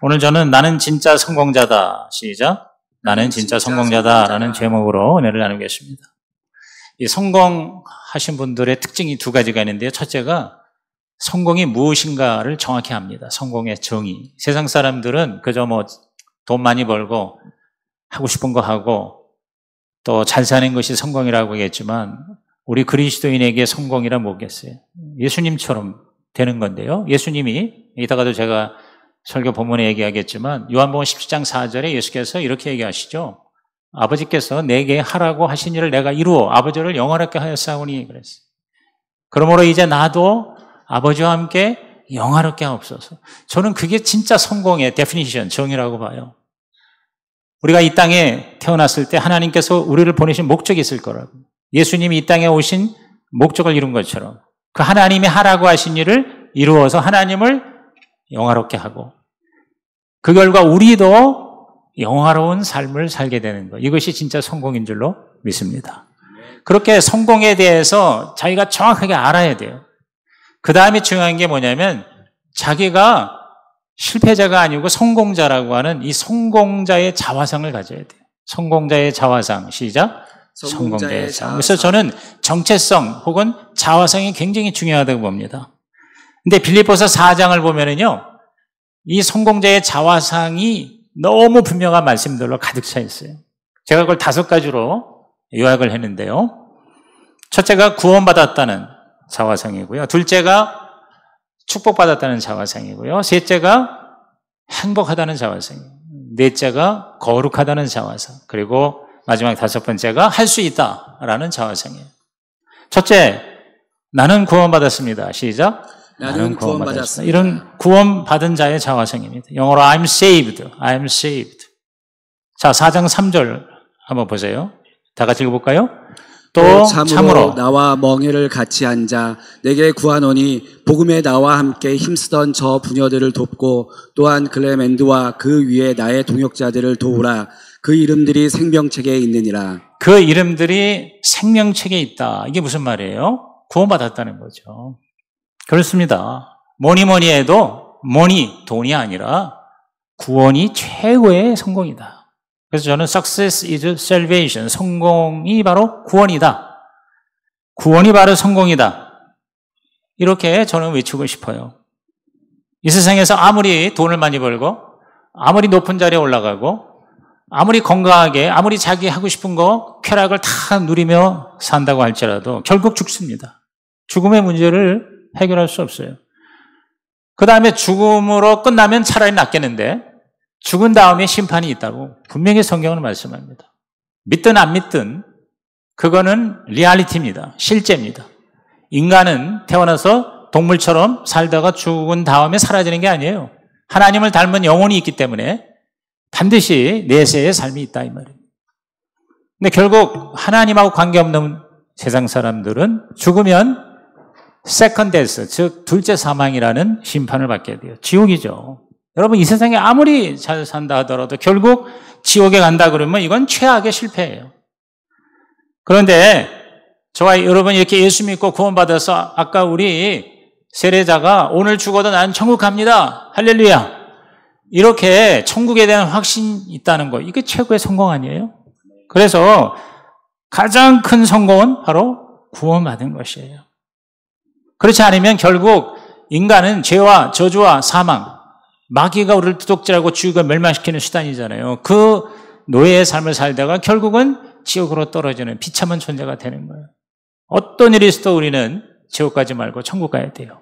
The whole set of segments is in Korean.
오늘 저는 나는 진짜 성공자다. 시작. 나는 진짜 성공자다라는 제목으로 은혜를 나누겠습니다. 이 성공하신 분들의 특징이 두 가지가 있는데요. 첫째가 성공이 무엇인가를 정확히 압니다. 성공의 정의. 세상 사람들은 그저 돈 많이 벌고 하고 싶은 거 하고 또 잘 사는 것이 성공이라고 하겠지만 우리 그리스도인에게 성공이란 뭐겠어요? 예수님처럼 되는 건데요. 예수님이 이따가도 제가 설교 본문에 얘기하겠지만 요한복음 17장 4절에 예수께서 이렇게 얘기하시죠. 아버지께서 내게 하라고 하신 일을 내가 이루어 아버지를 영화롭게 하였사오니 그랬어요. 그러므로 이제 나도 아버지와 함께 영화롭게 하옵소서. 저는 그게 진짜 성공의 데피니션, 정의라고 봐요. 우리가 이 땅에 태어났을 때 하나님께서 우리를 보내신 목적이 있을 거라고. 예수님이 이 땅에 오신 목적을 이룬 것처럼 그 하나님이 하라고 하신 일을 이루어서 하나님을 영화롭게 하고 그 결과 우리도 영화로운 삶을 살게 되는 것. 이것이 진짜 성공인 줄로 믿습니다. 그렇게 성공에 대해서 자기가 정확하게 알아야 돼요. 그 다음에 중요한 게 뭐냐면 자기가 실패자가 아니고 성공자라고 하는 이 성공자의 자화상을 가져야 돼요. 성공자의 자화상. 시작. 성공자의 자화상. 그래서 저는 정체성 혹은 자화상이 굉장히 중요하다고 봅니다. 근데 빌립보서 4장을 보면은요, 이 성공자의 자화상이 너무 분명한 말씀들로 가득 차 있어요. 제가 그걸 5가지로 요약을 했는데요. 첫째가 구원받았다는 자화상이고요. 둘째가 축복받았다는 자화상이고요. 셋째가 행복하다는 자화상이고요. 넷째가 거룩하다는 자화상. 그리고 마지막 5번째가 할 수 있다라는 자화상이에요. 첫째, 나는 구원받았습니다. 시작. 나는 구원받았습니다. 이런 구원받은 자의 자화상입니다. 영어로 I'm saved. I'm saved. 자, 4장 3절 한번 보세요. 다 같이 읽어볼까요? 또 참으로 나와 멍에를 같이 앉아 내게 구하노니 복음에 나와 함께 힘쓰던 저 부녀들을 돕고 또한 클레멘드와 그 위에 나의 동역자들을 도우라. 그 이름들이 생명책에 있느니라. 그 이름들이 생명책에 있다. 이게 무슨 말이에요? 구원받았다는 거죠. 그렇습니다. 뭐니 해도 돈이 아니라 구원이 최고의 성공이다. 그래서 저는 success is salvation. 성공이 바로 구원이다. 구원이 바로 성공이다. 이렇게 저는 외치고 싶어요. 이 세상에서 아무리 돈을 많이 벌고 아무리 높은 자리에 올라가고 아무리 건강하게 아무리 자기 하고 싶은 거 쾌락을 다 누리며 산다고 할지라도 결국 죽습니다. 죽음의 문제를 해결할 수 없어요. 그 다음에 죽음으로 끝나면 차라리 낫겠는데 죽은 다음에 심판이 있다고 분명히 성경은 말씀합니다. 믿든 안 믿든 그거는 리얼리티입니다. 실제입니다. 인간은 태어나서 동물처럼 살다가 죽은 다음에 사라지는 게 아니에요. 하나님을 닮은 영혼이 있기 때문에 반드시 내세의 삶이 있다 이 말이에요. 근데 결국 하나님하고 관계없는 세상 사람들은 죽으면 세컨드 데스, 즉 둘째 사망이라는 심판을 받게 돼요. 지옥이죠. 여러분 이 세상에 아무리 잘 산다 하더라도 결국 지옥에 간다 그러면 이건 최악의 실패예요. 그런데 저와 여러분 이렇게 예수 믿고 구원받아서 아까 우리 세례자가 오늘 죽어도 난 천국 갑니다. 할렐루야. 이렇게 천국에 대한 확신이 있다는 거, 이게 최고의 성공 아니에요? 그래서 가장 큰 성공은 바로 구원받은 것이에요. 그렇지 않으면 결국 인간은 죄와 저주와 사망, 마귀가 우리를 도둑질하고 죽이고 멸망시키는 수단이잖아요. 그 노예의 삶을 살다가 결국은 지옥으로 떨어지는 비참한 존재가 되는 거예요. 어떤 일이 있어도 우리는 지옥 가지 말고 천국 가야 돼요.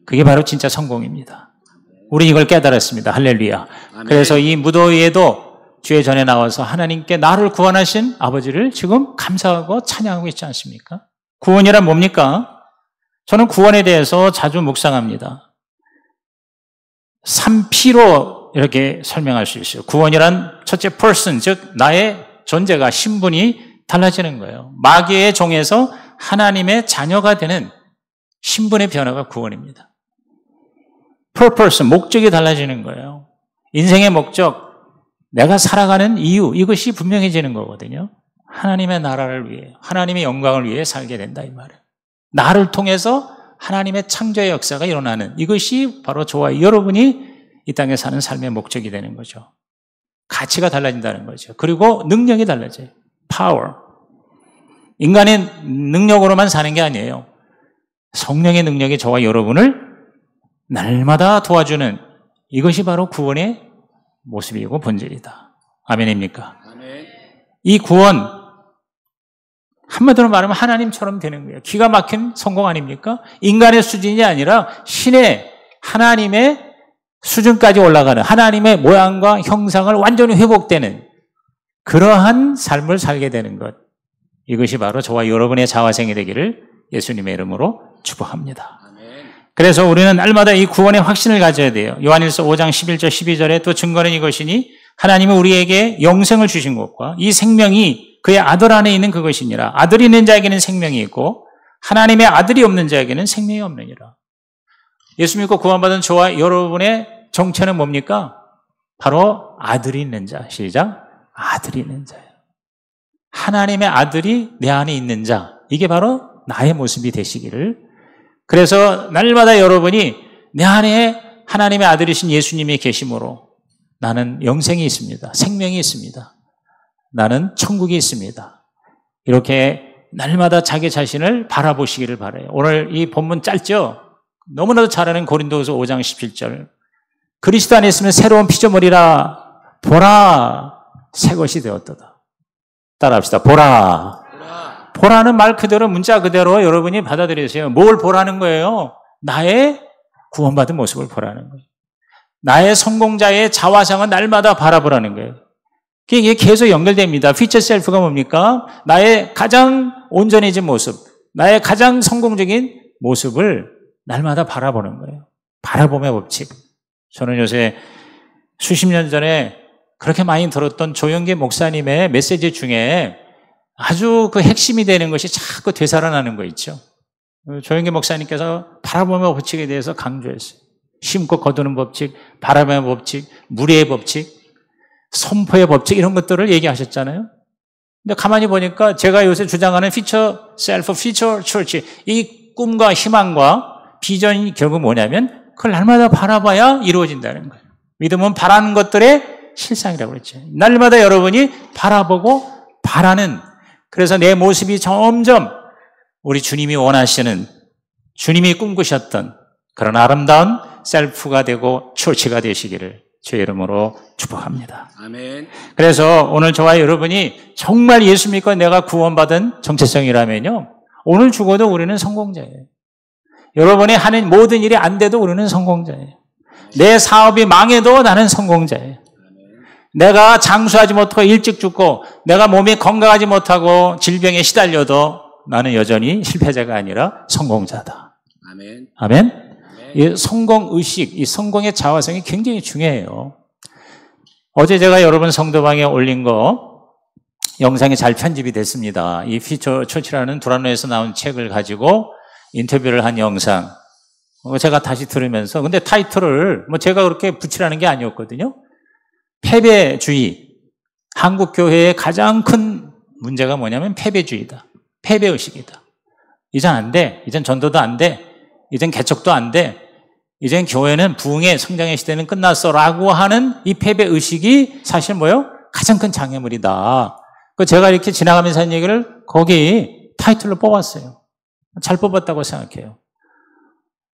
그게 바로 진짜 성공입니다. 우리 이걸 깨달았습니다. 할렐루야. 아멘. 그래서 이 무더위에도 주의 전에 나와서 하나님께 나를 구원하신 아버지를 지금 감사하고 찬양하고 있지 않습니까? 구원이란 뭡니까? 저는 구원에 대해서 자주 묵상합니다. 3P로 이렇게 설명할 수 있어요. 구원이란 첫째 person, 즉 나의 존재가 신분이 달라지는 거예요. 마귀의 종에서 하나님의 자녀가 되는 신분의 변화가 구원입니다. purpose, 목적이 달라지는 거예요. 인생의 목적, 내가 살아가는 이유, 이것이 분명해지는 거거든요. 하나님의 나라를 위해, 하나님의 영광을 위해 살게 된다 이 말이에요. 나를 통해서 하나님의 창조의 역사가 일어나는 이것이 바로 저와 여러분이 이 땅에 사는 삶의 목적이 되는 거죠. 가치가 달라진다는 거죠. 그리고 능력이 달라져요. 파워. 인간의 능력으로만 사는 게 아니에요. 성령의 능력이 저와 여러분을 날마다 도와주는 이것이 바로 구원의 모습이고 본질이다. 아멘입니까? 아멘. 이 구원, 한마디로 말하면 하나님처럼 되는 거예요. 기가 막힌 성공 아닙니까? 인간의 수준이 아니라 신의 하나님의 수준까지 올라가는 하나님의 모양과 형상을 완전히 회복되는 그러한 삶을 살게 되는 것. 이것이 바로 저와 여러분의 자화생이 되기를 예수님의 이름으로 축복합니다. 그래서 우리는 날마다 이 구원의 확신을 가져야 돼요. 요한일서 5장 11절 12절에 또 증거는 이것이니 하나님은 우리에게 영생을 주신 것과 이 생명이 그의 아들 안에 있는 그것이니라. 아들이 있는 자에게는 생명이 있고 하나님의 아들이 없는 자에게는 생명이 없느니라. 예수 믿고 구원받은 저와 여러분의 정체는 뭡니까? 바로 아들이 있는 자. 시작. 아들이 있는 자예요. 하나님의 아들이 내 안에 있는 자. 이게 바로 나의 모습이 되시기를. 그래서 날마다 여러분이 내 안에 하나님의 아들이신 예수님이 계심으로 나는 영생이 있습니다. 생명이 있습니다. 나는 천국이 있습니다. 이렇게 날마다 자기 자신을 바라보시기를 바라요. 오늘 이 본문 짧죠? 너무나도 잘 아는 고린도후서 5장 17절. 그리스도 안에 있으면 새로운 피조물이라 보라 새 것이 되었도다. 따라합시다. 보라. 보라는 말 그대로 문자 그대로 여러분이 받아들이세요. 뭘 보라는 거예요? 나의 구원받은 모습을 보라는 거예요. 나의 성공자의 자화상은 날마다 바라보라는 거예요. 이게 계속 연결됩니다. 피처 셀프가 뭡니까? 나의 가장 온전해진 모습, 나의 가장 성공적인 모습을 날마다 바라보는 거예요. 바라봄의 법칙. 저는 요새 수십 년 전에 그렇게 많이 들었던 조영기 목사님의 메시지 중에 아주 그 핵심이 되는 것이 자꾸 되살아나는 거 있죠. 조영기 목사님께서 바라봄의 법칙에 대해서 강조했어요. 심고 거두는 법칙, 바라봄의 법칙, 무례의 법칙, 선포의 법칙 이런 것들을 얘기하셨잖아요. 근데 가만히 보니까 제가 요새 주장하는 피처 셀프, 피처 처치 이 꿈과 희망과 비전이 결국 뭐냐면 그걸 날마다 바라봐야 이루어진다는 거예요. 믿음은 바라는 것들의 실상이라고 그랬죠. 날마다 여러분이 바라보고 바라는 그래서 내 모습이 점점 우리 주님이 원하시는 주님이 꿈꾸셨던 그런 아름다운 셀프가 되고 처치가 되시기를 주의 이름으로 축복합니다. 아멘. 그래서 오늘 저와 여러분이 정말 예수 믿고 내가 구원받은 정체성이라면요. 오늘 죽어도 우리는 성공자예요. 여러분이 하는 모든 일이 안 돼도 우리는 성공자예요. 내 사업이 망해도 나는 성공자예요. 내가 장수하지 못하고 일찍 죽고 내가 몸이 건강하지 못하고 질병에 시달려도 나는 여전히 실패자가 아니라 성공자다. 아멘. 아멘. 이 성공의식, 이 성공의 자화성이 굉장히 중요해요. 어제 제가 여러분 성도방에 올린 거 영상이 잘 편집이 됐습니다. 이 피처 처치라는 두란노에서 나온 책을 가지고 인터뷰를 한 영상. 제가 다시 들으면서 근데 타이틀을 제가 그렇게 붙이라는 게 아니었거든요. 패배주의. 한국 교회의 가장 큰 문제가 뭐냐면 패배주의다. 패배의식이다. 이젠 안 돼. 이젠 전도도 안 돼. 이젠 개척도 안 돼. 이젠 교회는 부흥의 성장의 시대는 끝났어. 라고 하는 이 패배의식이 사실 뭐예요? 가장 큰 장애물이다. 제가 이렇게 지나가면서 한 얘기를 거기 타이틀로 뽑았어요. 잘 뽑았다고 생각해요.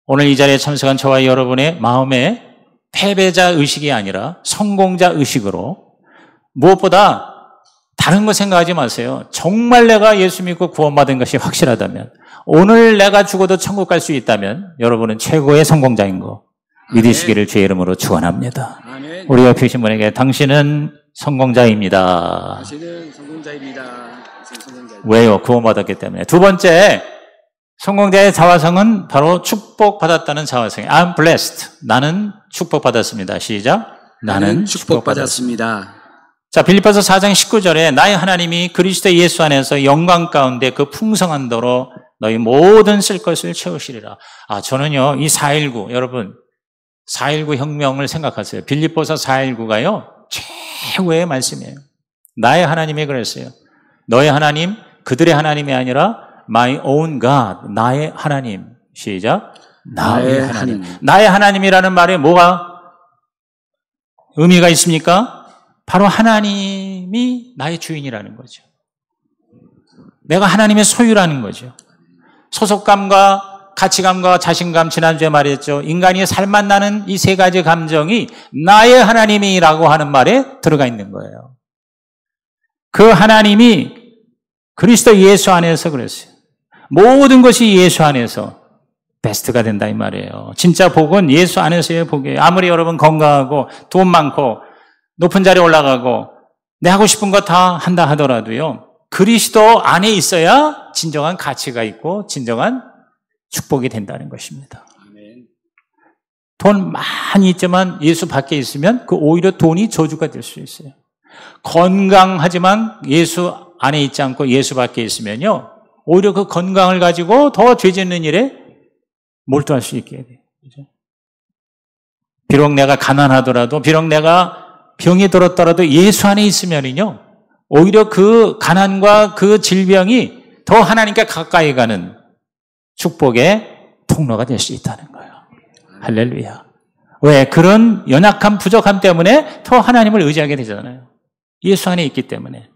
오늘 이 자리에 참석한 저와 여러분의 마음에 패배자 의식이 아니라 성공자 의식으로 무엇보다 다른 거 생각하지 마세요. 정말 내가 예수 믿고 구원받은 것이 확실하다면 오늘 내가 죽어도 천국 갈 수 있다면 여러분은 최고의 성공자인 거 믿으시기를 주의 이름으로 축원합니다. 우리 옆에 계신 분에게 당신은 성공자입니다. 당신은 성공자입니다. 왜요? 구원받았기 때문에. 두 번째 성공자의 자화성은 바로 축복받았다는 자화성이에요. I'm blessed. 나는 축복받았습니다. 시작. 나는 축복받았습니다. 자, 빌립보서 4장 19절에 나의 하나님이 그리스도 예수 안에서 영광 가운데 그 풍성한 도로 너희 모든 쓸 것을 채우시리라. 저는요, 이 4.19, 여러분, 4.19 혁명을 생각하세요. 빌립보서 4.19가요, 최고의 말씀이에요. 나의 하나님이 그랬어요. 너의 하나님, 그들의 하나님이 아니라 my own God, 나의 하나님. 시작. 나의 하나님. 나의 하나님이라는 말에 뭐가 의미가 있습니까? 바로 하나님이 나의 주인이라는 거죠. 내가 하나님의 소유라는 거죠. 소속감과 가치감과 자신감, 지난주에 말했죠. 인간이 살맛 나는 이 세 가지 감정이 나의 하나님이라고 하는 말에 들어가 있는 거예요. 그 하나님이 그리스도 예수 안에서 그랬어요. 모든 것이 예수 안에서 베스트가 된다 이 말이에요. 진짜 복은 예수 안에서의 복이에요. 아무리 여러분 건강하고 돈 많고 높은 자리에 올라가고 내 하고 싶은 거 다 한다 하더라도요. 그리스도 안에 있어야 진정한 가치가 있고 진정한 축복이 된다는 것입니다. 돈 많이 있지만 예수 밖에 있으면 그 오히려 돈이 저주가 될 수 있어요. 건강하지만 예수 안에 있지 않고 예수 밖에 있으면요. 오히려 그 건강을 가지고 더 죄 짓는 일에 몰두할 수 있게 돼요. 비록 내가 가난하더라도, 비록 내가 병이 들었더라도 예수 안에 있으면요. 오히려 그 가난과 그 질병이 더 하나님께 가까이 가는 축복의 통로가 될 수 있다는 거예요. 할렐루야. 왜? 그런 연약함, 부족함 때문에 더 하나님을 의지하게 되잖아요. 예수 안에 있기 때문에.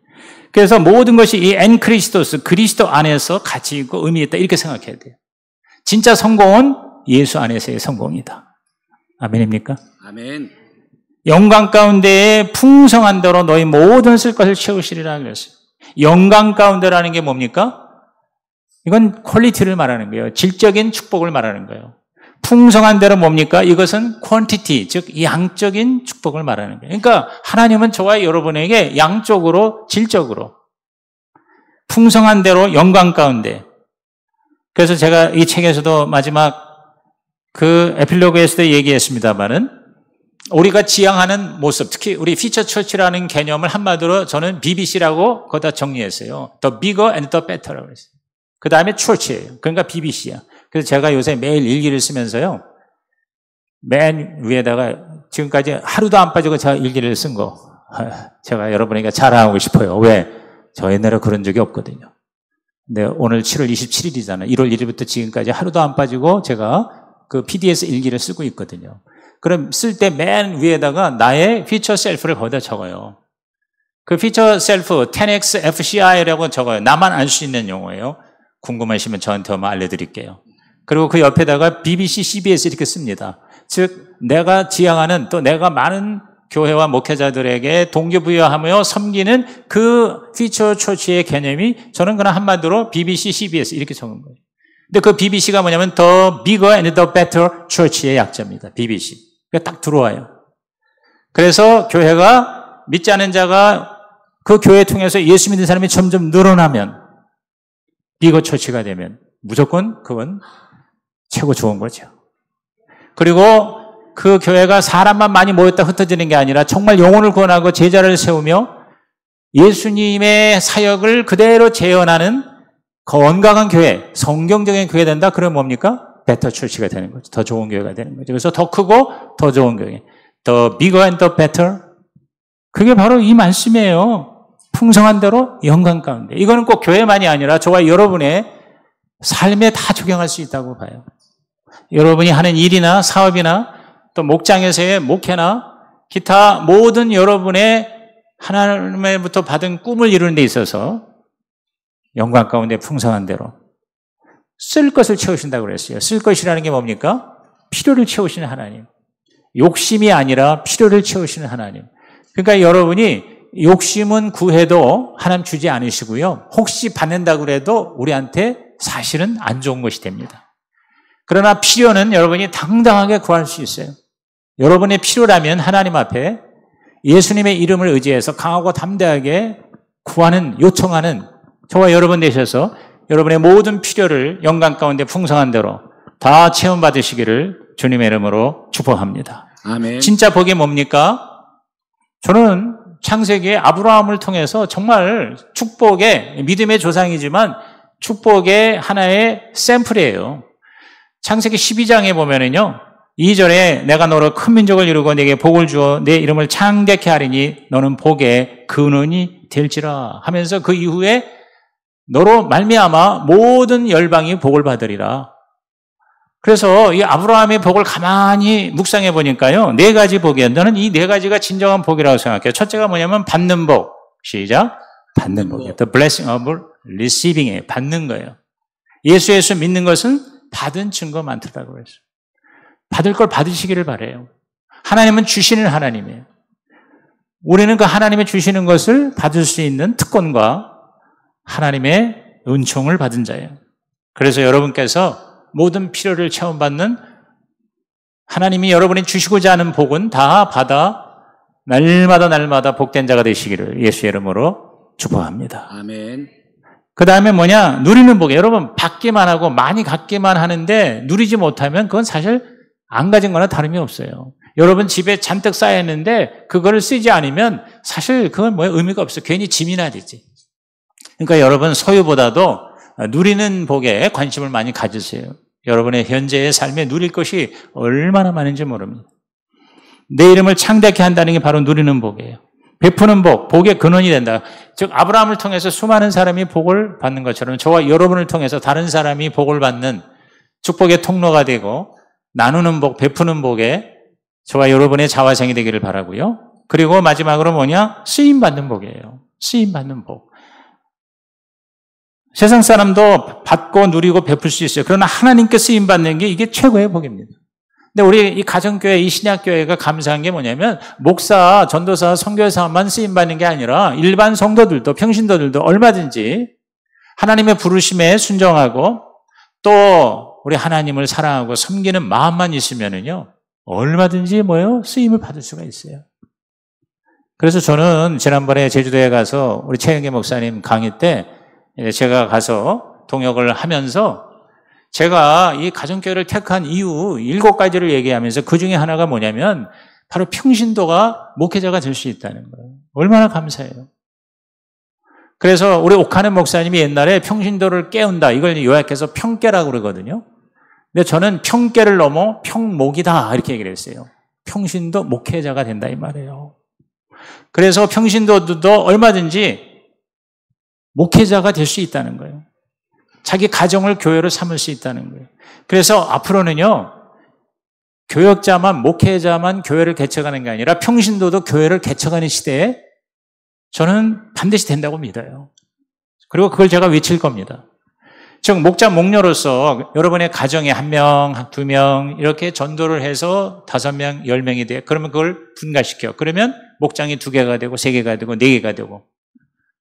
그래서 모든 것이 이 엔크리스토스, 그리스도 안에서 가치 있고 의미 있다 이렇게 생각해야 돼요. 진짜 성공은 예수 안에서의 성공이다. 아멘입니까? 아멘. 영광 가운데에 풍성한 대로 너희 모든 쓸 것을 채우시리라 그랬어요. 영광 가운데라는 게 뭡니까? 이건 퀄리티를 말하는 거예요. 질적인 축복을 말하는 거예요. 풍성한 대로 뭡니까? 이것은 퀀티티, 즉 양적인 축복을 말하는 거예요. 그러니까 하나님은 저와 여러분에게 양적으로, 질적으로 풍성한 대로 영광 가운데. 그래서 제가 이 책에서도 마지막 그 에필로그에서도 얘기했습니다만은 우리가 지향하는 모습, 특히 우리 피처 처치라는 개념을 한마디로 저는 BBC라고 거기다 정리했어요. The bigger and the better라고 했어요. 그 다음에 church예요. 그러니까 BBC야. 그래서 제가 요새 매일 일기를 쓰면서요. 맨 위에다가 지금까지 하루도 안 빠지고 제가 일기를 쓴 거 제가 여러분에게 자랑하고 싶어요. 왜? 저 옛날에 그런 적이 없거든요. 근데 오늘 7월 27일이잖아요. 1월 1일부터 지금까지 하루도 안 빠지고 제가 그 PDS 일기를 쓰고 있거든요. 그럼 쓸 때 맨 위에다가 나의 future self를 거기다 적어요. 그 future self 10x FCI라고 적어요. 나만 알 수 있는 용어예요. 궁금하시면 저한테 한번 알려드릴게요. 그리고 그 옆에다가 BBC, CBS 이렇게 씁니다. 즉 내가 지향하는 또 내가 많은 교회와 목회자들에게 동기부여하며 섬기는 그 피처 처치의 개념이 저는 그냥 한마디로 BBC, CBS 이렇게 적은 거예요. 근데 그 BBC가 뭐냐면 The Bigger and the Better Church의 약자입니다. BBC. 그러니까 딱 들어와요. 그래서 교회가 믿지 않은 자가 그 교회 통해서 예수 믿는 사람이 점점 늘어나면 비거 처치가 되면 무조건 그건 최고 좋은 거죠. 그리고 그 교회가 사람만 많이 모였다 흩어지는 게 아니라 정말 영혼을 구원하고 제자를 세우며 예수님의 사역을 그대로 재현하는 건강한 교회, 성경적인 교회 된다? 그러면 뭡니까? 베터 처치가 되는 거죠. 더 좋은 교회가 되는 거죠. 그래서 더 크고 더 좋은 교회. The bigger and the better. 그게 바로 이 말씀이에요. 풍성한 대로 영광 가운데. 이거는 꼭 교회만이 아니라 저와 여러분의 삶에 다 적용할 수 있다고 봐요. 여러분이 하는 일이나 사업이나 또 목장에서의 목회나 기타 모든 여러분의 하나님으로부터 받은 꿈을 이루는 데 있어서 영광 가운데 풍성한 대로 쓸 것을 채우신다고 그랬어요. 쓸 것이라는 게 뭡니까? 필요를 채우시는 하나님. 욕심이 아니라 필요를 채우시는 하나님. 그러니까 여러분이 욕심은 구해도 하나님 주지 않으시고요. 혹시 받는다고 해도 우리한테 사실은 안 좋은 것이 됩니다. 그러나 필요는 여러분이 당당하게 구할 수 있어요. 여러분의 필요라면 하나님 앞에 예수님의 이름을 의지해서 강하고 담대하게 구하는, 요청하는 저와 여러분 되셔서 여러분의 모든 필요를 영광 가운데 풍성한 대로 다 체험받으시기를 주님의 이름으로 축복합니다. 아멘. 진짜 복이 뭡니까? 저는 창세기의 아브라함을 통해서 정말 축복의 믿음의 조상이지만 축복의 하나의 샘플이에요. 창세기 12장에 보면은요. 2절에 내가 너로 큰 민족을 이루고 내게 복을 주어 내 이름을 창대케 하리니 너는 복의 근원이 될지라 하면서 그 이후에 너로 말미암아 모든 열방이 복을 받으리라. 그래서 이 아브라함의 복을 가만히 묵상해 보니까요. 4가지 복이에요. 저는 이 4가지가 진정한 복이라고 생각해요. 첫째가 뭐냐면 받는 복. 시작. 받는 복이에요. The blessing of receiving이에요. 받는 거예요. 예수 믿는 것은 받은 증거 많더라고요. 그래서 받을 걸 받으시기를 바라요. 하나님은 주시는 하나님이에요. 우리는 그 하나님의 주시는 것을 받을 수 있는 특권과 하나님의 은총을 받은 자예요. 그래서 여러분께서 모든 필요를 체험받는 하나님이 여러분이 주시고자 하는 복은 다 받아 날마다 복된 자가 되시기를 예수의 이름으로 축복합니다. 아멘. 그 다음에 뭐냐? 누리는 복이에요. 여러분 받기만 하고 많이 갖기만 하는데 누리지 못하면 그건 사실 안 가진 거나 다름이 없어요. 여러분 집에 잔뜩 쌓여있는데 그거를 쓰지 않으면 사실 그건 의미가 없어요. 괜히 짐이나 되지. 그러니까 여러분 소유보다도 누리는 복에 관심을 많이 가지세요. 여러분의 현재의 삶에 누릴 것이 얼마나 많은지 모릅니다. 내 이름을 창대케 한다는 게 바로 누리는 복이에요. 베푸는 복, 복의 근원이 된다. 즉 아브라함을 통해서 수많은 사람이 복을 받는 것처럼 저와 여러분을 통해서 다른 사람이 복을 받는 축복의 통로가 되고 나누는 복, 베푸는 복에 저와 여러분의 자화상이 되기를 바라고요. 그리고 마지막으로 뭐냐? 쓰임받는 복이에요. 쓰임받는 복. 세상 사람도 받고 누리고 베풀 수 있어요. 그러나 하나님께 쓰임받는 게 이게 최고의 복입니다. 근데 우리 이 가정교회, 이 신약교회가 감사한 게 뭐냐면 목사, 전도사, 선교사만 쓰임받는 게 아니라 일반 성도들도 평신도들도 얼마든지 하나님의 부르심에 순종하고 또 우리 하나님을 사랑하고 섬기는 마음만 있으면은요 얼마든지 쓰임을 받을 수가 있어요. 그래서 저는 지난번에 제주도에 가서 우리 최영계 목사님 강의 때 제가 가서 동역을 하면서 제가 이 가정교회를 택한 이유 7가지를 얘기하면서 그 중에 하나가 뭐냐면 바로 평신도가 목회자가 될 수 있다는 거예요. 얼마나 감사해요. 그래서 우리 옥하는 목사님이 옛날에 평신도를 깨운다. 이걸 요약해서 평깨라고 그러거든요. 근데 저는 평깨를 넘어 평목이다 이렇게 얘기를 했어요. 평신도 목회자가 된다 이 말이에요. 그래서 평신도도 얼마든지 목회자가 될 수 있다는 거예요. 자기 가정을 교회로 삼을 수 있다는 거예요. 그래서 앞으로는요, 교역자만, 목회자만 교회를 개척하는 게 아니라 평신도도 교회를 개척하는 시대에 저는 반드시 된다고 믿어요. 그리고 그걸 제가 외칠 겁니다. 즉, 목자, 목녀로서 여러분의 가정에 1명, 2명 이렇게 전도를 해서 5명, 10명이 돼. 그러면 그걸 분가시켜. 그러면 목장이 2개가 되고 3개가 되고 4개가 되고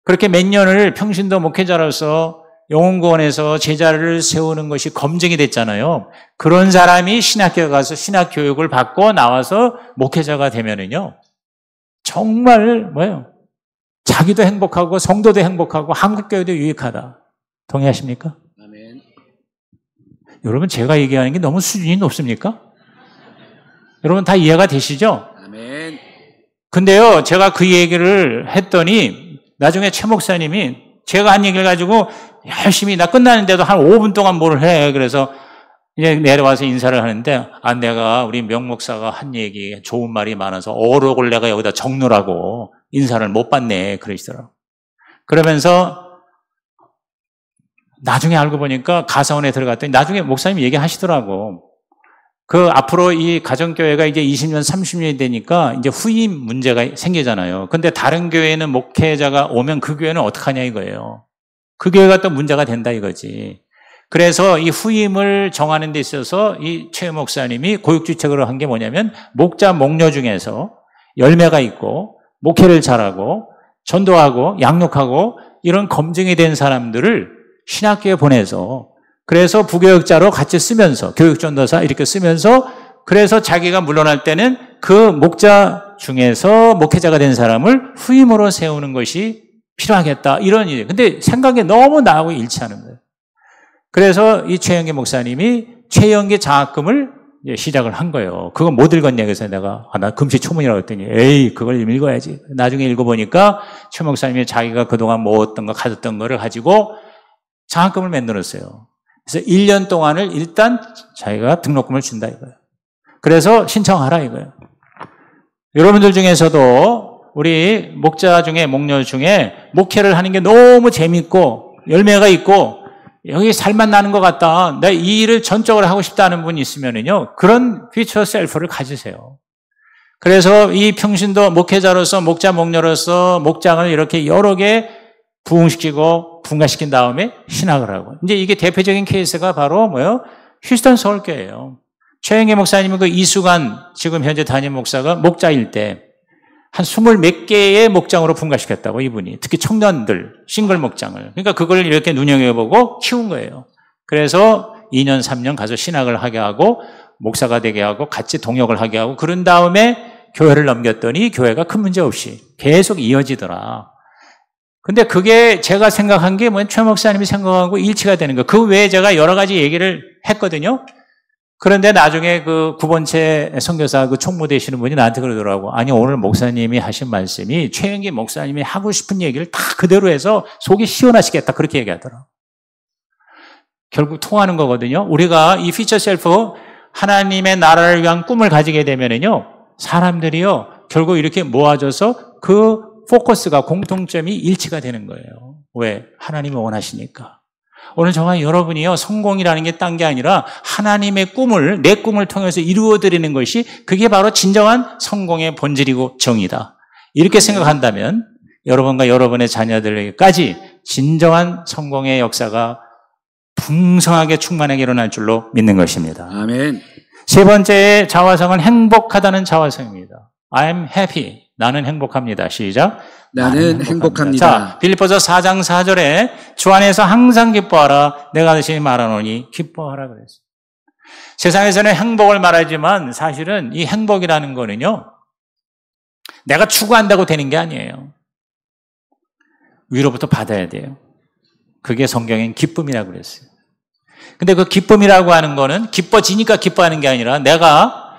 그렇게 몇 년을 평신도 목회자로서 영혼구원에서 제자를 세우는 것이 검증이 됐잖아요. 그런 사람이 신학교에 가서 신학교육을 받고 나와서 목회자가 되면은요, 정말 자기도 행복하고 성도도 행복하고 한국교회도 유익하다. 동의하십니까? 아멘. 여러분 제가 얘기하는 게 너무 수준이 높습니까? 여러분 다 이해가 되시죠? 아멘. 근데요, 제가 그 얘기를 했더니 나중에 최 목사님이 제가 한 얘기를 가지고 열심히 나 끝나는데도 한 5분 동안 뭘 해. 그래서 이제 내려와서 인사를 하는데 내가 우리 명 목사가 한 얘기 좋은 말이 많아서 어록을 내가 여기다 적느라고 인사를 못 받네 그러시더라고. 그러면서 나중에 알고 보니까 가사원에 들어갔더니 나중에 목사님이 얘기하시더라고. 그 앞으로 이 가정교회가 이제 20년, 30년이 되니까 이제 후임 문제가 생기잖아요. 근데 다른 교회에는 목회자가 오면 그 교회는 어떡하냐 이거예요. 그 교회가 또 문제가 된다 이거지. 그래서 이 후임을 정하는 데 있어서 이 최 목사님이 고육주책으로 한 게 뭐냐면 목자, 목녀 중에서 열매가 있고 목회를 잘하고 전도하고 양육하고 이런 검증이 된 사람들을 신학교에 보내서 그래서 부교육자로 같이 쓰면서 교육전도사 이렇게 쓰면서 그래서 자기가 물러날 때는 그 목자 중에서 목회자가 된 사람을 후임으로 세우는 것이 필요하겠다 이런 일이에요. 근데 생각이 너무 나하고 일치하는 거예요. 그래서 이 최영기 목사님이 최영기 장학금을 이제 시작을 한 거예요. 그거 못 읽었냐 그래서 내가 나 금시초문이라고 했더니 에이 그걸 읽어야지. 나중에 읽어보니까 최 목사님이 자기가 그동안 모았던 거 가졌던 거를 가지고 장학금을 만들었어요. 그래서 1년 동안을 일단 자기가 등록금을 준다 이거예요. 그래서 신청하라 이거예요. 여러분들 중에서도 우리 목자 중에 목녀 중에 목회를 하는 게 너무 재밌고 열매가 있고 여기 살만 나는 것 같다. 내 이 일을 전적으로 하고 싶다는 분이 있으면은요, 그런 퓨처 셀프를 가지세요. 그래서 이 평신도 목회자로서, 목자, 목녀로서 목장을 이렇게 여러 개 부흥시키고 분가시킨 다음에 신학을 하고. 이제 이게 대표적인 케이스가 바로 뭐예요? 휴스턴 서울교회예요. 최영계 목사님은 그 이수관 지금 현재 담임 목사가 목자일 때 한 20몇 개의 목장으로 분가시켰다고, 이분이. 특히 청년들, 싱글 목장을. 그러니까 그걸 이렇게 눈여겨보고 키운 거예요. 그래서 2년, 3년 가서 신학을 하게 하고 목사가 되게 하고 같이 동역을 하게 하고 그런 다음에 교회를 넘겼더니 교회가 큰 문제 없이 계속 이어지더라. 근데 그게 제가 생각한 게 최 목사님이 생각하고 일치가 되는 거예요. 그 외에 제가 여러 가지 얘기를 했거든요. 그런데 나중에 그 9번째 선교사 그 총무 되시는 분이 나한테 그러더라고. 아니, 오늘 목사님이 하신 말씀이 최영기 목사님이 하고 싶은 얘기를 다 그대로 해서 속이 시원하시겠다. 그렇게 얘기하더라고. 결국 통하는 거거든요. 우리가 이 퓨처 셀프, 하나님의 나라를 위한 꿈을 가지게 되면은요, 사람들이요, 결국 이렇게 모아져서 그 포커스가, 공통점이 일치가 되는 거예요. 왜? 하나님이 원하시니까. 오늘 저와 여러분이요, 성공이라는 게 딴 게 아니라 하나님의 꿈을, 내 꿈을 통해서 이루어드리는 것이 그게 바로 진정한 성공의 본질이고 정의다. 이렇게 생각한다면 여러분과 여러분의 자녀들에게까지 진정한 성공의 역사가 풍성하게 충만하게 일어날 줄로 믿는 것입니다. 아멘. 세 번째 자화성은 행복하다는 자화성입니다. I'm happy. 나는 행복합니다. 시작. 나는 행복합니다. 자, 빌립보서 4장 4절에 주 안에서 항상 기뻐하라. 내가 다시 말하노니 기뻐하라 그랬어요. 세상에서는 행복을 말하지만 사실은 이 행복이라는 거는요, 내가 추구한다고 되는 게 아니에요. 위로부터 받아야 돼요. 그게 성경엔 기쁨이라고 그랬어요. 근데 그 기쁨이라고 하는 거는 기뻐지니까 기뻐하는 게 아니라 내가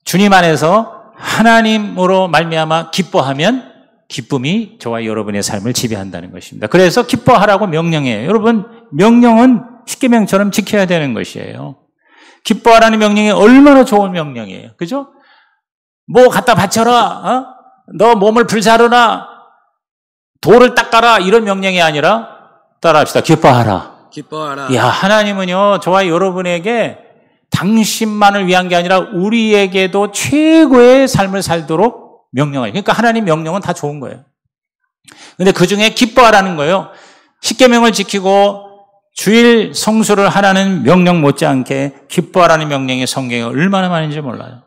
주님 안에서 하나님으로 말미암아 기뻐하면 기쁨이 저와 여러분의 삶을 지배한다는 것입니다. 그래서 기뻐하라고 명령해요. 여러분, 명령은 십계명처럼 지켜야 되는 것이에요. 기뻐하라는 명령이 얼마나 좋은 명령이에요. 그죠? 뭐 갖다 바쳐라, 너 몸을 불사르라, 돌을 닦아라, 이런 명령이 아니라 따라합시다. 기뻐하라. 기뻐하라. 야, 하나님은요, 저와 여러분에게 당신만을 위한 게 아니라 우리에게도 최고의 삶을 살도록 명령해요. 그러니까 하나님 명령은 다 좋은 거예요. 근데 그 중에 기뻐하라는 거예요. 십계명을 지키고 주일 성수를 하라는 명령 못지않게 기뻐하라는 명령이 성경에 얼마나 많은지 몰라요.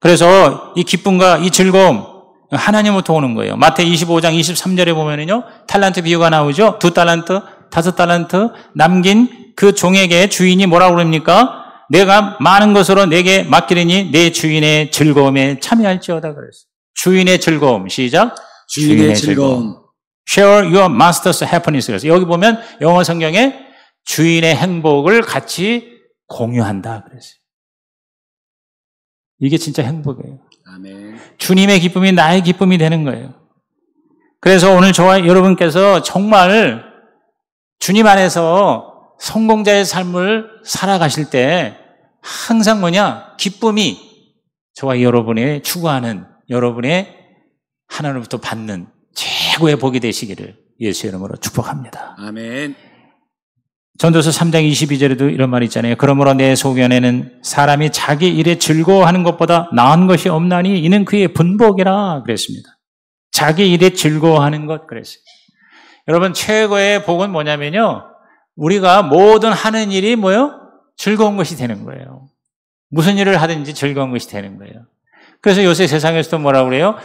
그래서 이 기쁨과 이 즐거움, 하나님부터 오는 거예요. 마태복음 25장 23절에 보면은요, 탈란트 비유가 나오죠. 2달란트, 5달란트 남긴 그 종에게 주인이 뭐라고 그럽니까? 내가 많은 것으로 내게 맡기리니 내 주인의 즐거움에 참여할지어다 그랬어요. 주인의 즐거움. 시작. 주인의 즐거움. Share your master's happiness. 그래서 여기 보면 영어 성경에 주인의 행복을 같이 공유한다 그랬어요. 이게 진짜 행복이에요. 아멘. 주님의 기쁨이 나의 기쁨이 되는 거예요. 그래서 오늘 저와 여러분께서 정말 주님 안에서 성공자의 삶을 살아가실 때 항상 기쁨이 저와 여러분의 추구하는, 여러분의 하나님으로부터 받는 최고의 복이 되시기를 예수의 이름으로 축복합니다. 아멘. 전도서 3장 22절에도 이런 말이 있잖아요. 그러므로 내 소견에는 사람이 자기 일에 즐거워하는 것보다 나은 것이 없나니 이는 그의 분복이라 그랬습니다. 자기 일에 즐거워하는 것 그랬어요. 여러분, 최고의 복은 뭐냐면요, 우리가 모든 하는 일이 즐거운 것이 되는 거예요. 무슨 일을 하든지 즐거운 것이 되는 거예요. 그래서 요새 세상에서도 뭐라고 그래요?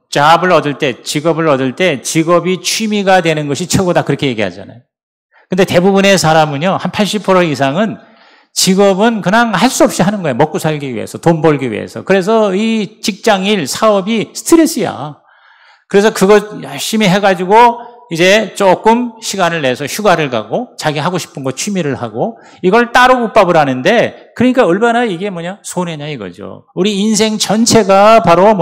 잡을 얻을 때, 직업을 얻을 때 직업이 취미가 되는 것이 최고다, 그렇게 얘기하잖아요. 근데 대부분의 사람은요, 한 80% 이상은 직업은 그냥 할 수 없이 하는 거예요. 먹고 살기 위해서, 돈 벌기 위해서. 그래서 이 직장일, 사업이 스트레스야. 그래서 그거 열심히 해가지고 이제 조금 시간을 내서 휴가를 가고 자기 하고 싶은 거 취미를 하고 이걸 따로 국밥을 하는데, 그러니까 얼마나 이게 손해냐 이거죠. 우리 인생 전체가 바로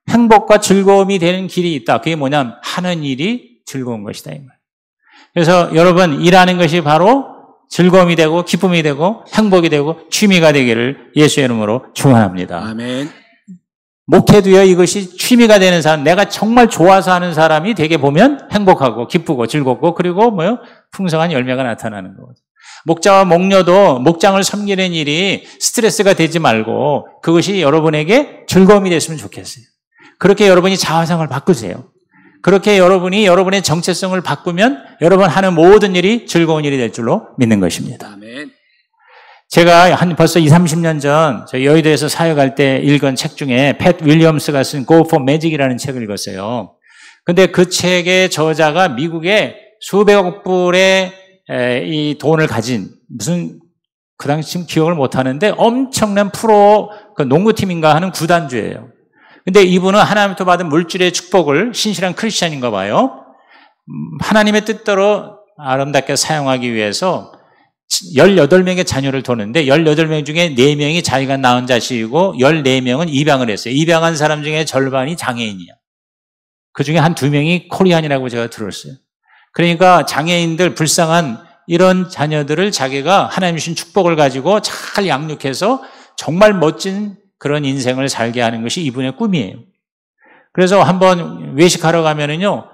행복과 즐거움이 되는 길이 있다. 그게 하는 일이 즐거운 것이다 이 말. 그래서 여러분, 일하는 것이 바로 즐거움이 되고 기쁨이 되고 행복이 되고 취미가 되기를 예수의 이름으로 축원합니다. 아멘. 목회도요, 이것이 취미가 되는 사람, 내가 정말 좋아서 하는 사람이 되게 보면 행복하고 기쁘고 즐겁고 그리고 풍성한 열매가 나타나는 거거든요. 목자와 목녀도 목장을 섬기는 일이 스트레스가 되지 말고 그것이 여러분에게 즐거움이 됐으면 좋겠어요. 그렇게 여러분이 자화상을 바꾸세요. 그렇게 여러분이 여러분의 정체성을 바꾸면 여러분 하는 모든 일이 즐거운 일이 될 줄로 믿는 것입니다. 아멘. 제가 벌써 20, 30년 전 저희 여의도에서 사역할 때 읽은 책 중에 팻 윌리엄스가 쓴 Go for Magic이라는 책을 읽었어요. 근데 그 책의 저자가 미국의 수백억 불의 이 돈을 가진 무슨 그 당시 지금 기억을 못 하는데 엄청난 프로 그 농구팀인가 하는 구단주예요. 근데 이분은 하나님부터 받은 물질의 축복을 신실한 크리스찬인가 봐요. 하나님의 뜻대로 아름답게 사용하기 위해서 18명의 자녀를 뒀는데 18명 중에 4명이 자기가 낳은 자식이고 14명은 입양을 했어요. 입양한 사람 중에 절반이 장애인이야. 그 중에 한 2명이 코리안이라고 제가 들었어요. 그러니까 장애인들 불쌍한 이런 자녀들을 자기가 하나님 주신 축복을 가지고 잘 양육해서 정말 멋진 그런 인생을 살게 하는 것이 이분의 꿈이에요. 그래서 한번 외식하러 가면은요,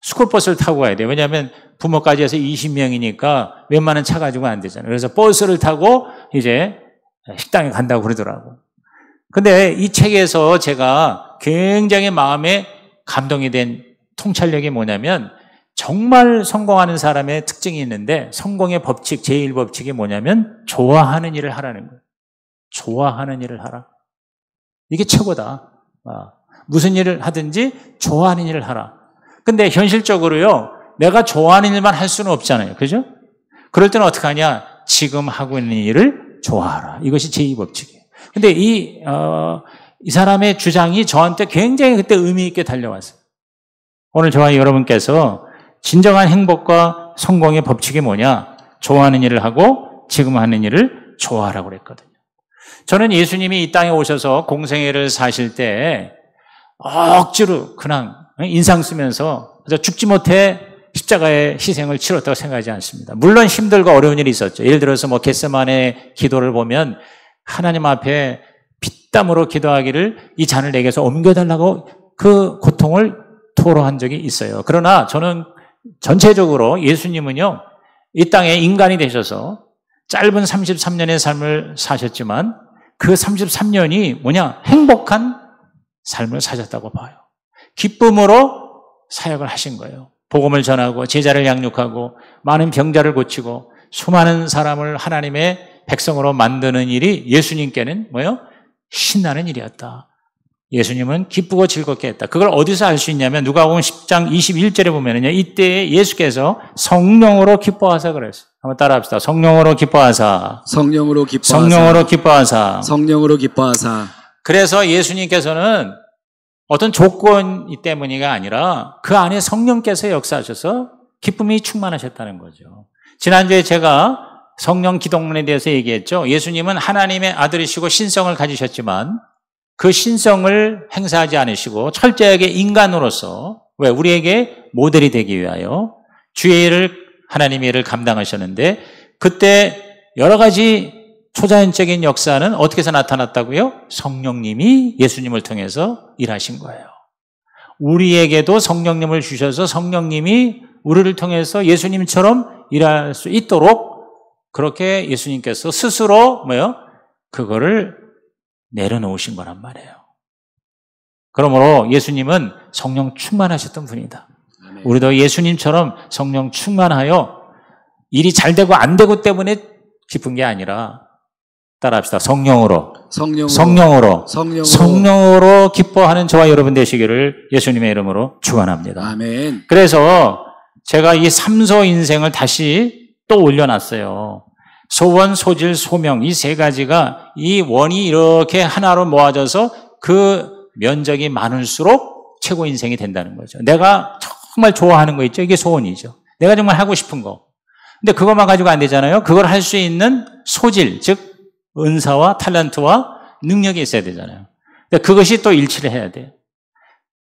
스쿨버스를 타고 가야 돼요. 왜냐하면 부모까지 해서 20명이니까 웬만한 차 가지고는 안 되잖아요. 그래서 버스를 타고 이제 식당에 간다고 그러더라고. 근데 이 책에서 제가 굉장히 마음에 감동이 된 통찰력이 뭐냐면 정말 성공하는 사람의 특징이 있는데 성공의 법칙, 제1법칙이 뭐냐면 좋아하는 일을 하라는 거예요. 좋아하는 일을 하라. 이게 최고다. 무슨 일을 하든지 좋아하는 일을 하라. 근데 현실적으로요, 내가 좋아하는 일만 할 수는 없잖아요. 그죠? 그럴 때는 어떻게 하냐? 지금 하고 있는 일을 좋아하라. 이것이 제2법칙이에요. 근데 이 사람의 주장이 저한테 굉장히 그때 의미 있게 달려왔어요. 오늘 저와 여러분께서 진정한 행복과 성공의 법칙이 뭐냐? 좋아하는 일을 하고 지금 하는 일을 좋아하라고 그랬거든요. 저는 예수님이 이 땅에 오셔서 공생애를 사실 때 억지로 그냥 인상 쓰면서 죽지 못해 십자가의 희생을 치렀다고 생각하지 않습니다. 물론 힘들고 어려운 일이 있었죠. 예를 들어서 겟세마네 기도를 보면 하나님 앞에 피땀으로 기도하기를 이 잔을 내게서 옮겨달라고 그 고통을 토로한 적이 있어요. 그러나 저는 전체적으로 예수님은요, 이 땅에 인간이 되셔서 짧은 33년의 삶을 사셨지만 그 33년이 뭐냐? 행복한 삶을 사셨다고 봐요. 기쁨으로 사역을 하신 거예요. 복음을 전하고 제자를 양육하고 많은 병자를 고치고 수많은 사람을 하나님의 백성으로 만드는 일이 예수님께는 뭐예요? 신나는 일이었다. 예수님은 기쁘고 즐겁게 했다. 그걸 어디서 알 수 있냐면 누가복음 10장 21절에 보면은요, 이때 예수께서 성령으로 기뻐하사 그랬어요. 한번 따라합시다. 성령으로 기뻐하사. 성령으로 기뻐하사. 성령으로 기뻐하사. 성령으로 기뻐하사. 그래서 예수님께서는 어떤 조건이 때문이가 아니라 그 안에 성령께서 역사하셔서 기쁨이 충만하셨다는 거죠. 지난주에 제가 성령 기독론에 대해서 얘기했죠. 예수님은 하나님의 아들이시고 신성을 가지셨지만 그 신성을 행사하지 않으시고 철저하게 인간으로서 왜 우리에게 모델이 되기 위하여 주의 일을 하나님의 일을 감당하셨는데 그때 여러 가지 초자연적인 역사는 어떻게 해서 나타났다고요? 성령님이 예수님을 통해서 일하신 거예요. 우리에게도 성령님을 주셔서 성령님이 우리를 통해서 예수님처럼 일할 수 있도록 그렇게 예수님께서 스스로 그거를 내려놓으신 거란 말이에요. 그러므로 예수님은 성령 충만하셨던 분이다. 아멘. 우리도 예수님처럼 성령 충만하여 일이 잘 되고 안 되고 때문에 기쁜 게 아니라 따라합시다. 성령으로 기뻐하는 저와 여러분 되시기를 예수님의 이름으로 축원합니다. 아멘. 그래서 제가 이 삼소 인생을 다시 또 올려놨어요. 소원, 소질, 소명 이 세 가지가 이 원이 이렇게 하나로 모아져서 그 면적이 많을수록 최고 인생이 된다는 거죠. 내가 정말 좋아하는 거 있죠? 이게 소원이죠. 내가 정말 하고 싶은 거. 근데 그것만 가지고 안 되잖아요. 그걸 할 수 있는 소질, 즉 은사와 탤런트와 능력이 있어야 되잖아요. 근데 그것이 또 일치를 해야 돼요.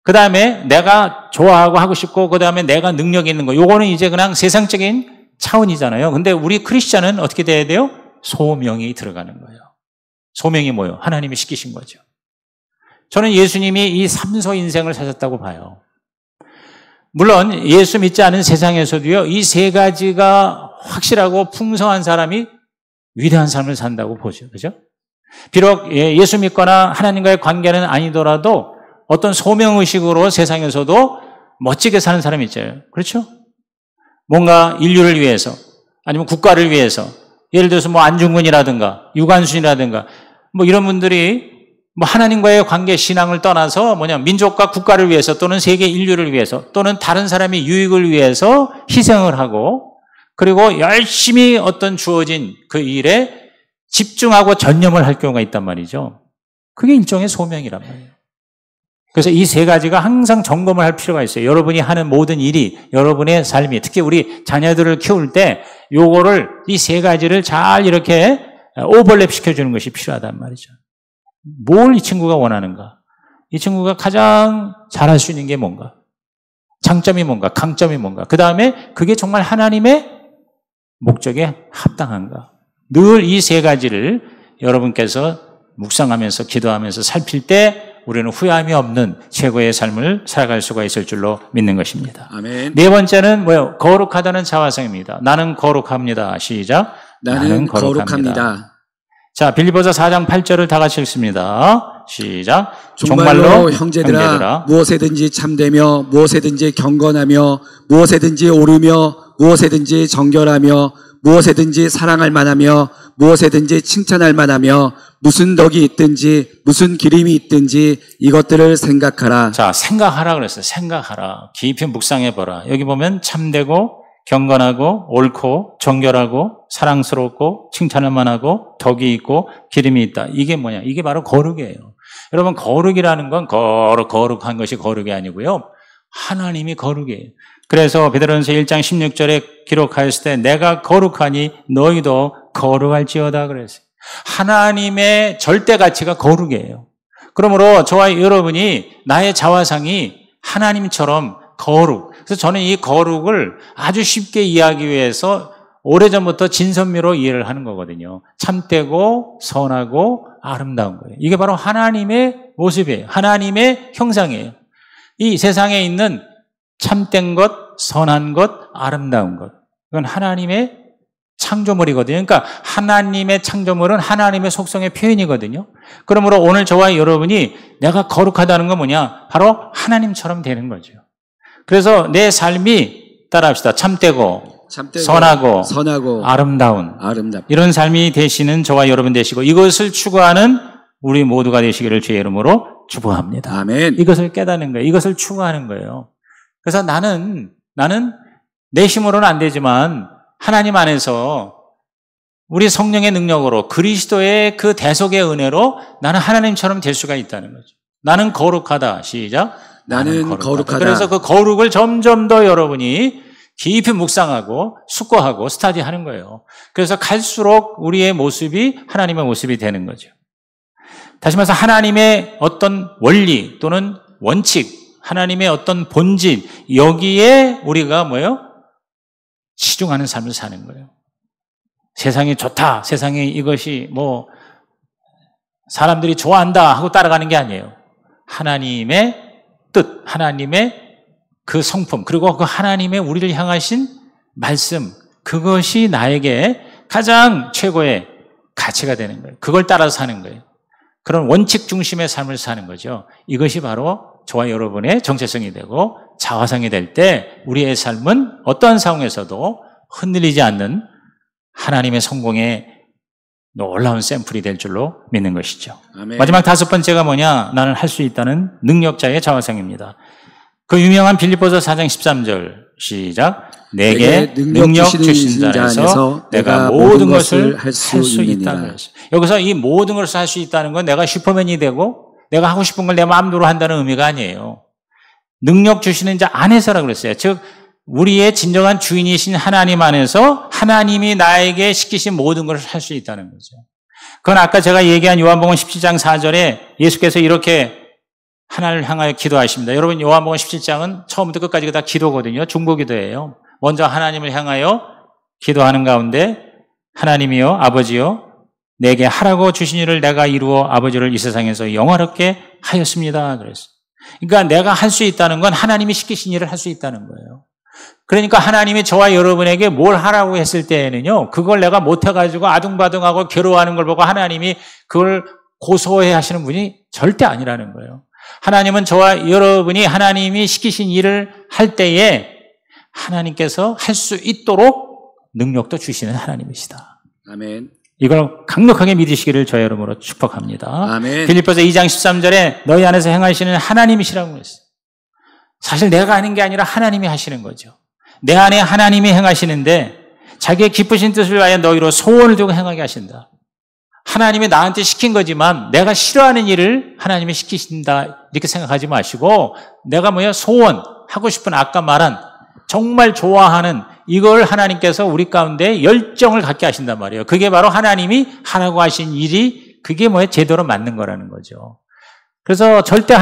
그 다음에 내가 좋아하고 하고 싶고 그 다음에 내가 능력이 있는 거. 요거는 이제 그냥 세상적인 차원이잖아요. 근데 우리 크리스찬은 어떻게 돼야 돼요? 소명이 들어가는 거예요. 소명이 뭐예요? 하나님이 시키신 거죠. 저는 예수님이 이 삼소 인생을 사셨다고 봐요. 물론 예수 믿지 않은 세상에서도요, 이 세 가지가 확실하고 풍성한 사람이 위대한 삶을 산다고 보죠. 그죠? 비록 예수 믿거나 하나님과의 관계는 아니더라도 어떤 소명의식으로 세상에서도 멋지게 사는 사람이 있잖아요. 그렇죠? 뭔가 인류를 위해서 아니면 국가를 위해서, 예를 들어서 뭐 안중근이라든가 유관순이라든가 뭐 이런 분들이 뭐 하나님과의 관계 신앙을 떠나서 민족과 국가를 위해서 또는 세계 인류를 위해서 또는 다른 사람의 유익을 위해서 희생을 하고 그리고 열심히 어떤 주어진 그 일에 집중하고 전념을 할 경우가 있단 말이죠. 그게 일종의 소명이란 말이에요. 그래서 이 세 가지가 항상 점검을 할 필요가 있어요. 여러분이 하는 모든 일이, 여러분의 삶이, 특히 우리 자녀들을 키울 때 요거를, 이 세 가지를 잘 이렇게 오버랩 시켜주는 것이 필요하단 말이죠. 뭘 이 친구가 원하는가? 이 친구가 가장 잘할 수 있는 게 뭔가? 장점이 뭔가? 강점이 뭔가? 그 다음에 그게 정말 하나님의 목적에 합당한가? 늘 이 세 가지를 여러분께서 묵상하면서 기도하면서 살필 때 우리는 후회함이 없는 최고의 삶을 살아갈 수가 있을 줄로 믿는 것입니다. 아멘. 네 번째는 뭐예요? 거룩하다는 자화상입니다. 나는 거룩합니다. 시작. 나는 거룩합니다. 자, 빌립보서 4장 8절을 다 같이 읽습니다. 시작. 정말로 형제들아, 무엇에든지 참되며 무엇에든지 경건하며 무엇에든지 옳으며 무엇에든지 정결하며 무엇에든지 사랑할 만하며 무엇에든지 칭찬할 만하며 무슨 덕이 있든지 무슨 기림이 있든지 이것들을 생각하라. 자, 생각하라 그랬어요. 생각하라. 깊이 묵상해보라. 여기 보면 참되고 경건하고 옳고 정결하고 사랑스럽고 칭찬할 만하고 덕이 있고 기름이 있다. 이게 뭐냐? 이게 바로 거룩이에요. 여러분, 거룩이라는 건 거룩한 것이 거룩이 아니고요. 하나님이 거룩이에요. 그래서 베드로전서 1장 16절에 기록하였을 때 내가 거룩하니 너희도 거룩할지어다 그랬어요. 하나님의 절대 가치가 거룩이에요. 그러므로 저와 여러분이 나의 자화상이 하나님처럼 거룩. 그래서 저는 이 거룩을 아주 쉽게 이해하기 위해서 오래전부터 진선미로 이해를 하는 거거든요. 참되고 선하고 아름다운 거예요. 이게 바로 하나님의 모습이에요. 하나님의 형상이에요. 이 세상에 있는 참된 것, 선한 것, 아름다운 것. 이건 하나님의 창조물이거든요. 그러니까 하나님의 창조물은 하나님의 속성의 표현이거든요. 그러므로 오늘 저와 여러분이 내가 거룩하다는 건 뭐냐? 바로 하나님처럼 되는 거죠. 그래서 내 삶이 따라합시다. 참되고 선하고 아름다운 이런 삶이 되시는 저와 여러분 되시고 이것을 추구하는 우리 모두가 되시기를 주의 이름으로 축복합니다. 아멘. 이것을 깨닫는 거예요. 이것을 추구하는 거예요. 그래서 나는 내 힘으로는 안 되지만 하나님 안에서 우리 성령의 능력으로 그리스도의 그 대속의 은혜로 나는 하나님처럼 될 수가 있다는 거죠. 나는 거룩하다. 시작. 나는 거룩하다. 그래서 그 거룩을 점점 더 여러분이 깊이 묵상하고 숙고하고 스터디하는 거예요. 그래서 갈수록 우리의 모습이 하나님의 모습이 되는 거죠. 다시 말해서 하나님의 어떤 원리 또는 원칙, 하나님의 어떤 본질, 여기에 우리가 뭐예요? 치중하는 삶을 사는 거예요. 세상이 좋다, 세상에 이것이 뭐 사람들이 좋아한다 하고 따라가는 게 아니에요. 하나님의 뜻, 하나님의 그 성품, 그리고 그 하나님의 우리를 향하신 말씀, 그것이 나에게 가장 최고의 가치가 되는 거예요. 그걸 따라서 사는 거예요. 그런 원칙 중심의 삶을 사는 거죠. 이것이 바로 저와 여러분의 정체성이 되고 자화상이 될 때 우리의 삶은 어떠한 상황에서도 흔들리지 않는 하나님의 성공의 놀라운 샘플이 될 줄로 믿는 것이죠. 아멘. 마지막 다섯 번째가 뭐냐? 나는 할 수 있다는 능력자의 자화상입니다. 그 유명한 빌립보서 4장 13절 시작. 내게 능력 주신 자 안에서 내가 모든 것을 할 수 있다. 그랬어요. 여기서 이 모든 것을 할 수 있다는 건 내가 슈퍼맨이 되고 내가 하고 싶은 걸 내 마음대로 한다는 의미가 아니에요. 능력 주시는 자 안에서라고 그랬어요. 즉 우리의 진정한 주인이신 하나님 안에서 하나님이 나에게 시키신 모든 것을 할 수 있다는 거죠. 그건 아까 제가 얘기한 요한복음 17장 4절에 예수께서 이렇게 하나님을 향하여 기도하십니다. 여러분 요한복음 17장은 처음부터 끝까지 다 기도거든요. 중보기도예요. 먼저 하나님을 향하여 기도하는 가운데 하나님이요 아버지요 내게 하라고 주신 일을 내가 이루어 아버지를 이 세상에서 영화롭게 하였습니다. 그랬어요. 그러니까 내가 할 수 있다는 건 하나님이 시키신 일을 할 수 있다는 거예요. 그러니까 하나님이 저와 여러분에게 뭘 하라고 했을 때에는요, 그걸 내가 못해가지고 아둥바둥하고 괴로워하는 걸 보고 하나님이 그걸 고소해 하시는 분이 절대 아니라는 거예요. 하나님은 저와 여러분이 하나님이 시키신 일을 할 때에 하나님께서 할 수 있도록 능력도 주시는 하나님이시다. 아멘. 이걸 강력하게 믿으시기를 저의 이름으로 축복합니다. 아멘. 빌립보서 2장 13절에 너희 안에서 행하시는 하나님이시라고 했어요. 사실 내가 하는 게 아니라 하나님이 하시는 거죠. 내 안에 하나님이 행하시는데 자기의 기쁘신 뜻을 위하여 너희로 소원을 두고 행하게 하신다. 하나님이 나한테 시킨 거지만 내가 싫어하는 일을 하나님이 시키신다 이렇게 생각하지 마시고 내가 소원, 하고 싶은 아까 말한 정말 좋아하는 이걸 하나님께서 우리 가운데 열정을 갖게 하신단 말이에요. 그게 바로 하나님이 하라고 하신 일이 그게 제대로 맞는 거라는 거죠. 그래서 절대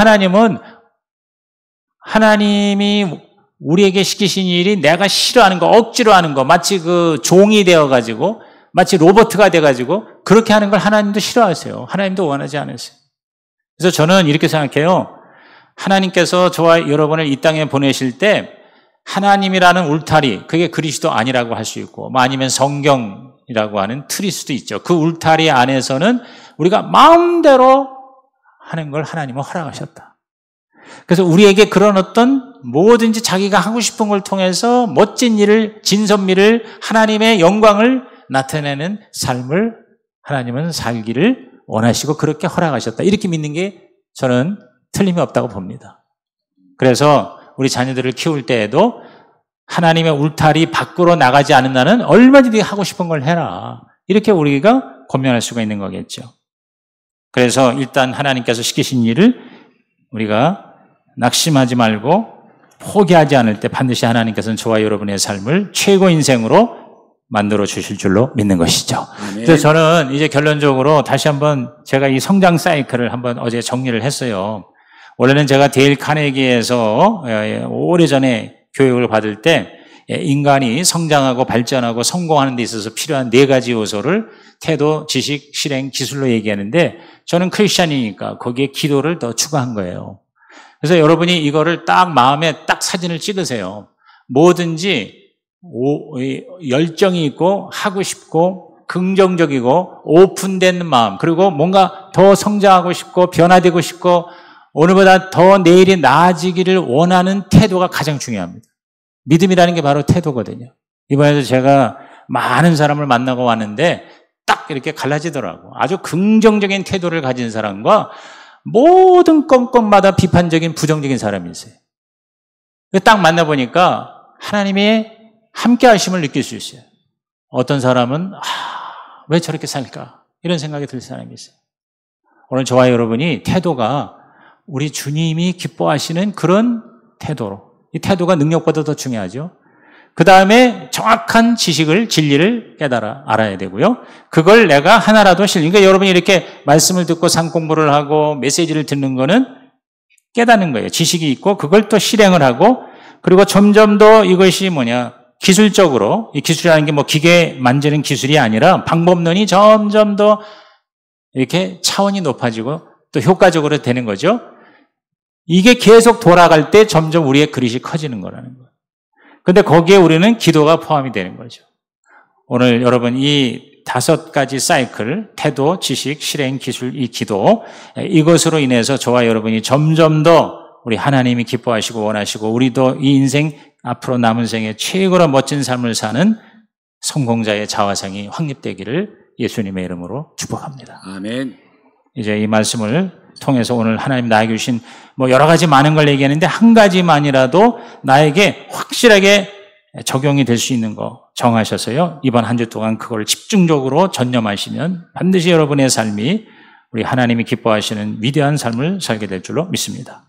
하나님이 우리에게 시키신 일이 내가 싫어하는 거, 억지로 하는 거, 마치 그 종이 되어가지고, 마치 로봇가 돼가지고, 그렇게 하는 걸 하나님도 싫어하세요. 하나님도 원하지 않으세요. 그래서 저는 이렇게 생각해요. 하나님께서 저와 여러분을 이 땅에 보내실 때, 하나님이라는 울타리, 그게 그리스도 아니라고 할 수 있고, 아니면 성경이라고 하는 틀일 수도 있죠. 그 울타리 안에서는 우리가 마음대로 하는 걸 하나님은 허락하셨다. 그래서 우리에게 그런 어떤 뭐든지 자기가 하고 싶은 걸 통해서 멋진 일을, 진선미를, 하나님의 영광을 나타내는 삶을 하나님은 살기를 원하시고 그렇게 허락하셨다. 이렇게 믿는 게 저는 틀림이 없다고 봅니다. 그래서 우리 자녀들을 키울 때에도 하나님의 울타리 밖으로 나가지 않은 나는 얼마든지 하고 싶은 걸 해라. 이렇게 우리가 권면할 수가 있는 거겠죠. 그래서 일단 하나님께서 시키신 일을 우리가 낙심하지 말고 포기하지 않을 때 반드시 하나님께서는 저와 여러분의 삶을 최고 인생으로 만들어 주실 줄로 믿는 것이죠. 아멘. 그래서 저는 이제 결론적으로 다시 한번 제가 이 성장 사이클을 한번 어제 정리를 했어요. 원래는 제가 데일 카네기에서 오래전에 교육을 받을 때 인간이 성장하고 발전하고 성공하는 데 있어서 필요한 4가지 요소를 태도, 지식, 실행, 기술로 얘기하는데 저는 크리스찬이니까 거기에 기도를 더 추가한 거예요. 그래서 여러분이 이거를 딱 마음에 딱 사진을 찍으세요. 뭐든지 열정이 있고 하고 싶고 긍정적이고 오픈된 마음, 그리고 뭔가 더 성장하고 싶고 변화되고 싶고 오늘보다 더 내일이 나아지기를 원하는 태도가 가장 중요합니다. 믿음이라는 게 바로 태도거든요. 이번에도 제가 많은 사람을 만나고 왔는데 딱 이렇게 갈라지더라고. 아주 긍정적인 태도를 가진 사람과 모든 건건마다 비판적인 부정적인 사람이 있어요. 딱 만나보니까 하나님의 함께 하심을 느낄 수 있어요. 어떤 사람은 왜 저렇게 살까? 이런 생각이 들 사람이 있어요. 오늘 저와 여러분이 태도가 우리 주님이 기뻐하시는 그런 태도로, 이 태도가 능력보다 더 중요하죠. 그 다음에 정확한 지식을, 진리를 알아야 되고요. 그걸 내가 하나라도 그러니까 여러분이 이렇게 말씀을 듣고 상 공부를 하고 메시지를 듣는 거는 깨닫는 거예요. 지식이 있고 그걸 또 실행을 하고 그리고 점점 더 이것이 기술적으로, 이 기술이라는 게 기계 만지는 기술이 아니라 방법론이 점점 더 이렇게 차원이 높아지고 또 효과적으로 되는 거죠. 이게 계속 돌아갈 때 점점 우리의 그릇이 커지는 거라는 거예요. 근데 거기에 우리는 기도가 포함이 되는 거죠. 오늘 여러분 이 5가지 사이클, 태도, 지식, 실행, 기술, 이 기도, 이것으로 인해서 저와 여러분이 점점 더 우리 하나님이 기뻐하시고 원하시고 우리도 이 인생 앞으로 남은 생에 최고로 멋진 삶을 사는 성공자의 자화상이 확립되기를 예수님의 이름으로 축복합니다. 아멘. 이제 이 말씀을 통해서 오늘 하나님 나에게 주신 여러 가지 많은 걸 얘기하는데 한 가지만이라도 나에게 확실하게 적용이 될 수 있는 거 정하셔서요. 이번 한 주 동안 그걸 집중적으로 전념하시면 반드시 여러분의 삶이 우리 하나님이 기뻐하시는 위대한 삶을 살게 될 줄로 믿습니다.